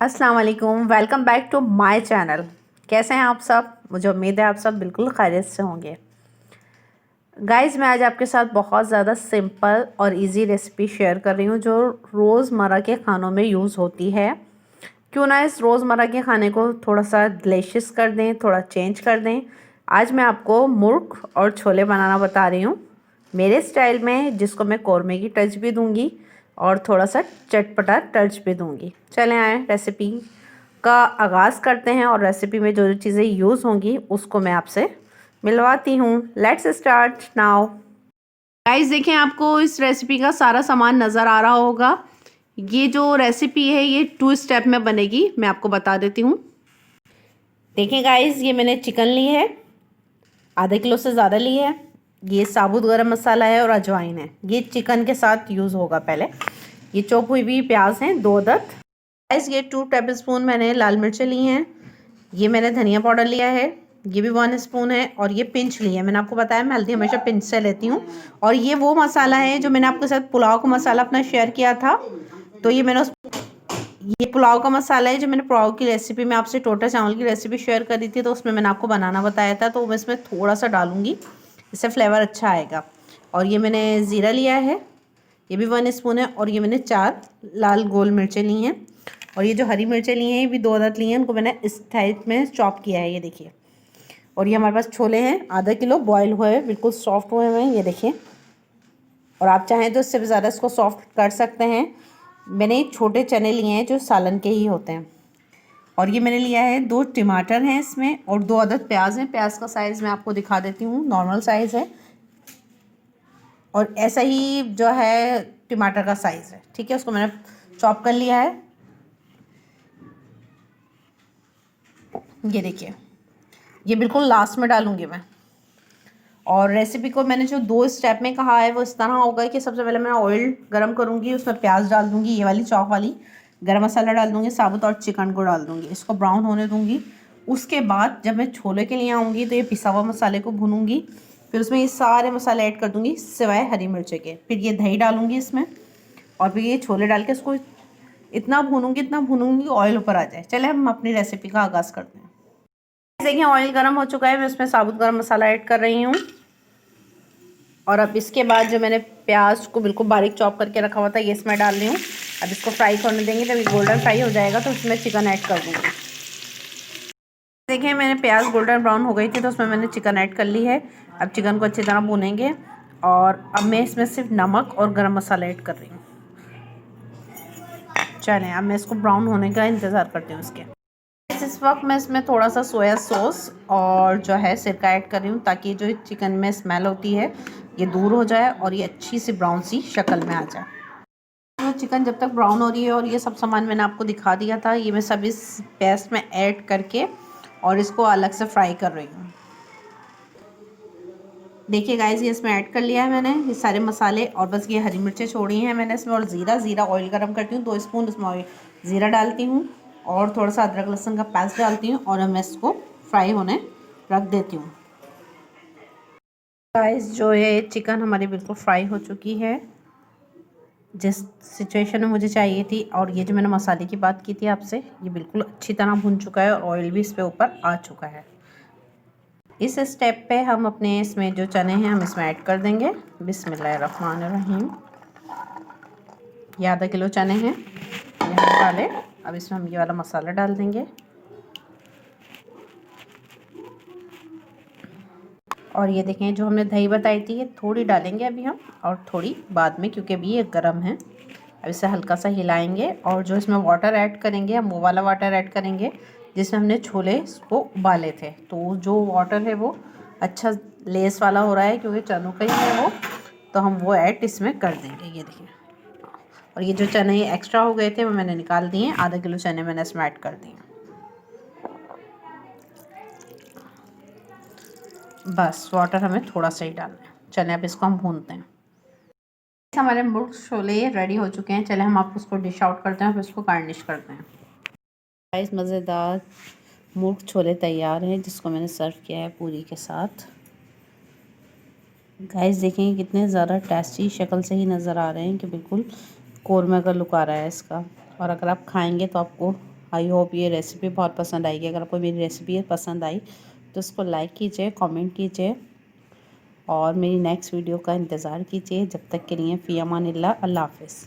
अस्सलाम वालेकुम, welcome back to my channel. कैसे हैं आप सब? मुझे उम्मीद है आप सब बिल्कुल खैरियत से होंगे। गाइस, मैं आज आपके साथ बहुत ज़्यादा सिंपल और इजी रेसिपी शेयर कर रही हूँ जो रोज़मर्रा के खानों में यूज़ होती है। क्यों ना इस रोज़मर्रा के खाने को थोड़ा सा डिलीशियस कर दें, थोड़ा चेंज कर दें। आज मैं आपको मुर्ग और छोले बनाना बता रही हूँ मेरे स्टाइल में, जिसको मैं कौरमे की टच भी दूँगी और थोड़ा सा चटपटा टच भी दूँगी। चलें आए रेसिपी का आगाज़ करते हैं और रेसिपी में जो जो चीज़ें यूज़ होंगी उसको मैं आपसे मिलवाती हूँ। Let's start now. गाइस, देखें, आपको इस रेसिपी का सारा सामान नज़र आ रहा होगा। ये जो रेसिपी है ये 2 स्टेप में बनेगी, मैं आपको बता देती हूँ। देखें गाइस, ये मैंने चिकन ली है, आधे किलो से ज़्यादा ली है। ये साबुत गरम मसाला है और अजवाइन है, ये चिकन के साथ यूज़ होगा। पहले ये चॉप हुई भी प्याज हैं 2 अदद। गाइस, ये 2 टेबलस्पून मैंने लाल मिर्चें ली हैं। ये मैंने धनिया पाउडर लिया है, ये भी 1 स्पून है। और ये पिंच ली है, मैंने आपको बताया मैं हल्दी हमेशा पिंच से लेती हूँ। और ये वो मसाला है जो मैंने आपके साथ पुलाव का मसाला अपना शेयर किया था, तो ये पुलाव का मसाला है जो मैंने पुलाव की रेसिपी में आपसे टोटा चावल की रेसिपी शेयर करी थी, तो उसमें मैंने आपको बनाना बताया था, तो मैं इसमें थोड़ा सा डालूंगी, इससे फ्लेवर अच्छा आएगा। और ये मैंने ज़ीरा लिया है, ये भी 1 स्पून है। और ये मैंने 4 लाल गोल मिर्चें ली हैं। और ये जो हरी मिर्चें ली हैं ये भी 2 अदद ली हैं, उनको मैंने इस टाइप में चॉप किया है, ये देखिए। और ये हमारे पास छोले हैं आधा किलो, बॉयल हुए बिल्कुल सॉफ्ट हुए हुए हैं, ये देखिए। और आप चाहें तो इससे भी ज़्यादा इसको सॉफ्ट कर सकते हैं। मैंने छोटे चने लिए हैं जो सालन के ही होते हैं। और ये मैंने लिया है 2 टमाटर हैं इसमें, और 2 अदद प्याज हैं। प्याज का साइज़ मैं आपको दिखा देती हूँ, नॉर्मल साइज़ है। और ऐसा ही जो है टमाटर का साइज़ है, ठीक है। उसको मैंने चॉप कर लिया है, ये देखिए। ये बिल्कुल लास्ट में डालूंगी मैं। और रेसिपी को मैंने जो 2 स्टेप में कहा है वो इस तरह होगा कि सबसे पहले मैं ऑयल गरम करूँगी, उसमें प्याज डाल दूँगी, ये वाली चॉप वाली, गरम मसाला डाल दूँगी साबुत, और चिकन को डाल दूँगी, इसको ब्राउन होने दूँगी। उसके बाद जब मैं छोले के लिए आऊँगी तो ये पिसा हुआ मसाले को भूनूँगी, फिर उसमें ये सारे मसाले ऐड कर दूँगी सिवाय हरी मिर्च के। फिर ये दही डालूँगी इसमें, और फिर ये छोले डाल के इसको इतना भूनूँगी ऑयल ऊपर आ जाए। चले हम अपनी रेसिपी का आगाज़ करते हैं। देखिए, ऑयल गर्म हो चुका है, मैं इसमें साबुत गरम मसाला ऐड कर रही हूँ। और अब इसके बाद जो मैंने प्याज को बिल्कुल बारीक चॉप करके रखा हुआ था ये इसमें डाल रही हूँ। अब इसको फ्राई करने देंगे, जब ये गोल्डन फ्राई हो जाएगा तो उसमें चिकन ऐड कर दूँगी। देखिए, मैंने प्याज गोल्डन ब्राउन हो गई थी तो उसमें मैंने चिकन ऐड कर ली है। अब चिकन को अच्छी तरह भूनेंगे, और अब मैं इसमें सिर्फ नमक और गरम मसाला ऐड कर रही हूँ। चलें, अब मैं इसको ब्राउन होने का इंतज़ार करती हूँ इसके। इस वक्त मैं इसमें थोड़ा सा सोया सॉस और जो है सिरका ऐड कर रही हूँ, ताकि जो चिकन में स्मेल होती है ये दूर हो जाए और ये अच्छी सी ब्राउन सी शक्ल में आ जाए। तो चिकन जब तक ब्राउन हो रही है, और ये सब सामान मैंने आपको दिखा दिया था, ये मैं सब इस पेस्ट में ऐड करके और इसको अलग से फ्राई कर रही हूँ। देखिए गाइस, ये इसमें ऐड कर लिया है मैंने ये सारे मसाले, और बस ये हरी मिर्चें छोड़ी हैं मैंने इसमें। और ज़ीरा ऑयल गरम करती हूँ, 2 स्पून इसमें ऑयल ज़ीरा डालती हूँ, और थोड़ा सा अदरक लहसुन का पेस्ट डालती हूँ, और मैं इसको फ्राई होने रख देती हूँ। गाइस, जो ये चिकन हमारी बिल्कुल फ्राई हो चुकी है, जिस सिचुएशन में मुझे चाहिए थी। और ये जो मैंने मसाले की बात की थी आपसे, ये बिल्कुल अच्छी तरह भुन चुका है और ऑयल भी इस पे ऊपर आ चुका है। इस स्टेप पे हम अपने इसमें जो चने हैं हम इसमें ऐड कर देंगे। बिस्मिल्लाहिर्रहमानिर्रहीम। ये आधा किलो चने हैं, ये हम डालें। अब इसमें हम ये वाला मसाला डाल देंगे, और ये देखें जो हमने दही बताई थी ये थोड़ी डालेंगे अभी हम, और थोड़ी बाद में, क्योंकि अभी ये गर्म है। अब इसे हल्का सा हिलाएंगे, और जो इसमें वाटर ऐड करेंगे हम वो वाला वाटर ऐड करेंगे जिसमें हमने छोले इसको उबाले थे। तो जो वाटर है वो अच्छा लेस वाला हो रहा है, क्योंकि चनों का ही है वो, तो हम वो ऐड इसमें कर देंगे, ये देखिए। और ये जो चने एक्स्ट्रा हो गए थे वो मैंने निकाल दिए, आधा किलो चने मैंने इसमें ऐड कर दिए। बस वाटर हमें थोड़ा सा ही डालना है। चलें, अब इसको हम भूनते हैं। हमारे मुर्ग छोले रेडी हो चुके हैं, चले हम आपको उसको डिश आउट करते हैं, फिर उसको गार्निश करते हैं। गाइस, मज़ेदार मुर्ग छोले तैयार हैं, जिसको मैंने सर्व किया है पूरी के साथ। गाइस, देखें कितने ज़्यादा टेस्टी शक्ल से ही नज़र आ रहे हैं कि बिल्कुल कौरमा का लुक आ रहा है इसका। और अगर आप खाएंगे तो आपको आई होप ये रेसिपी बहुत पसंद आएगी। अगर आपको मेरी रेसिपी पसंद आई तो उसको लाइक कीजिए, कमेंट कीजिए और मेरी नेक्स्ट वीडियो का इंतज़ार कीजिए। जब तक के लिए फ़ी अमानिल्लाह, अल्लाह हाफ़िज़।